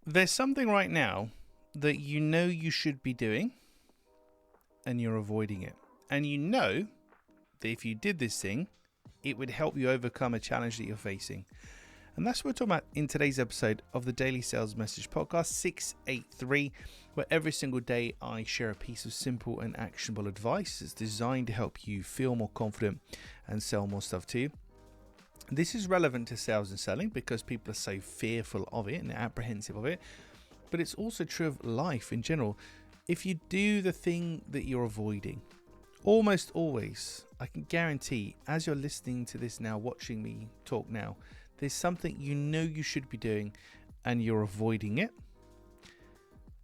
There's something right now that you know you should be doing and you're avoiding it. And you know that if you did this thing, it would help you overcome a challenge that you're facing. And that's what we're talking about in today's episode of the Daily Sales Message Podcast 683, where every single day I share a piece of simple and actionable advice that's designed to help you feel more confident and sell more stuff to you. This is relevant to sales and selling because people are so fearful of it and apprehensive of it, but it's also true of life in general. If you do the thing that you're avoiding, almost always, I can guarantee, as you're listening to this now, watching me talk now, there's something you know you should be doing and you're avoiding it.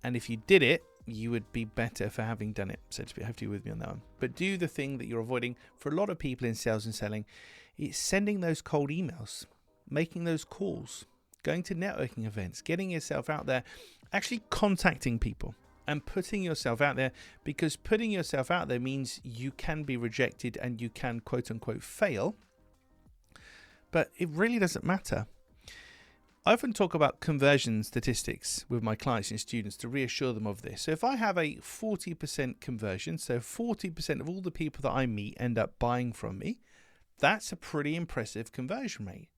And if you did it, you would be better for having done it, so to speak. Hopefully you're with me on that one. But do the thing that you're avoiding. For a lot of people in sales and selling, it's sending those cold emails, making those calls, going to networking events, getting yourself out there, actually contacting people and putting yourself out there, because putting yourself out there means you can be rejected and you can quote unquote fail, but it really doesn't matter. I often talk about conversion statistics with my clients and students to reassure them of this. So if I have a 40% conversion, so 40% of all the people that I meet end up buying from me, that's a pretty impressive conversion rate.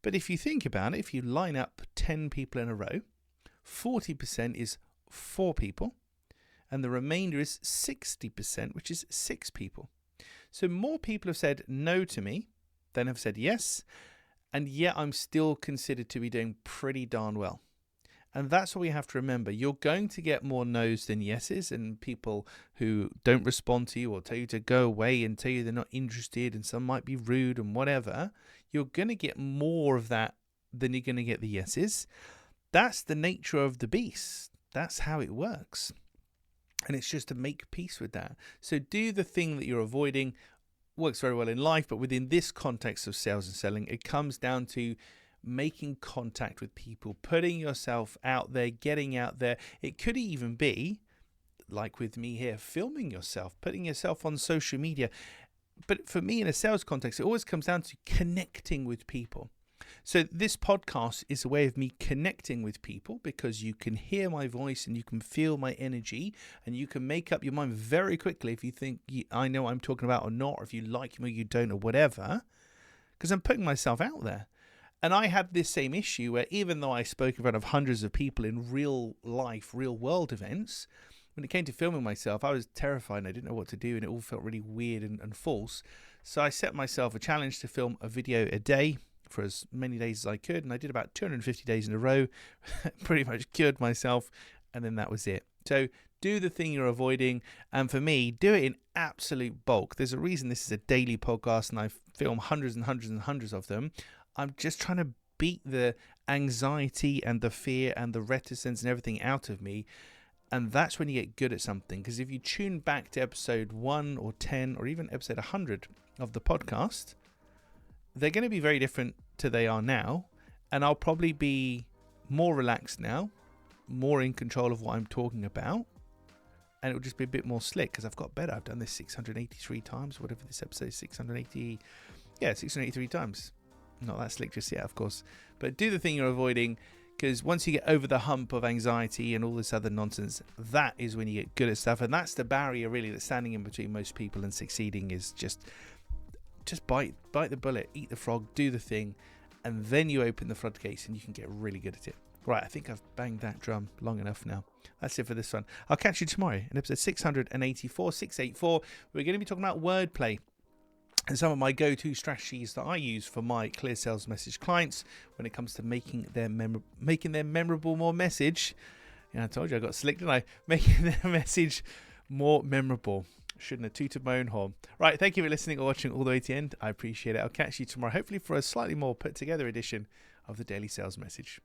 But if you think about it, if you line up 10 people in a row, 40% is 4 people, and the remainder is 60%, which is 6 people. So more people have said no to me than have said yes, and yet I'm still considered to be doing pretty darn well. And that's what we have to remember. You're going to get more no's than yeses, and people who don't respond to you or tell you to go away and tell you they're not interested, and some might be rude and whatever. You're going to get more of that than you're going to get the yeses. That's the nature of the beast. That's how it works. And it's just to make peace with that. So do the thing that you're avoiding. Works very well in life, but within this context of sales and selling, it comes down to making contact with people, putting yourself out there, getting out there. It could even be, like with me here, filming yourself, putting yourself on social media. But for me, in a sales context, it always comes down to connecting with people. So this podcast is a way of me connecting with people, because you can hear my voice and you can feel my energy, and you can make up your mind very quickly if you think I know what I'm talking about or not, or if you like me or you don't or whatever, because I'm putting myself out there. And I had this same issue where, even though I spoke in front of hundreds of people in real life, real world events, when it came to filming myself, I was terrified and I didn't know what to do, and it all felt really weird and false. So I set myself a challenge to film a video a day for as many days as I could, and I did about 250 days in a row, pretty much cured myself, and then that was it. So do the thing you're avoiding, and for me, do it in absolute bulk. There's a reason this is a daily podcast and I film hundreds and hundreds and hundreds of them. I'm just trying to beat the anxiety and the fear and the reticence and everything out of me. And that's when you get good at something. Because if you tune back to episode 1 or 10 or even episode 100 of the podcast, they're going to be very different to they are now. And I'll probably be more relaxed now, more in control of what I'm talking about. And it will just be a bit more slick because I've got better. I've done this 683 times, whatever this episode is, 683 times. Not that slick just yet, of course. But do the thing you're avoiding, because once you get over the hump of anxiety and all this other nonsense, that is when you get good at stuff. And that's the barrier really that's standing in between most people and succeeding, is just bite the bullet, eat the frog, do the thing, and then you open the floodgates and you can get really good at it. Right, I think I've banged that drum long enough now. That's it for this one. I'll catch you tomorrow in episode 684. We're going to be talking about wordplay and some of my go-to strategies that I use for my clear sales message clients when it comes to making their memorable more message. Yeah, I told you I got slick, didn't I? Making their message more memorable. Shouldn't have tooted my own horn. Right, thank you for listening or watching all the way to the end. I appreciate it. I'll catch you tomorrow, hopefully for a slightly more put together edition of the Daily Sales Message.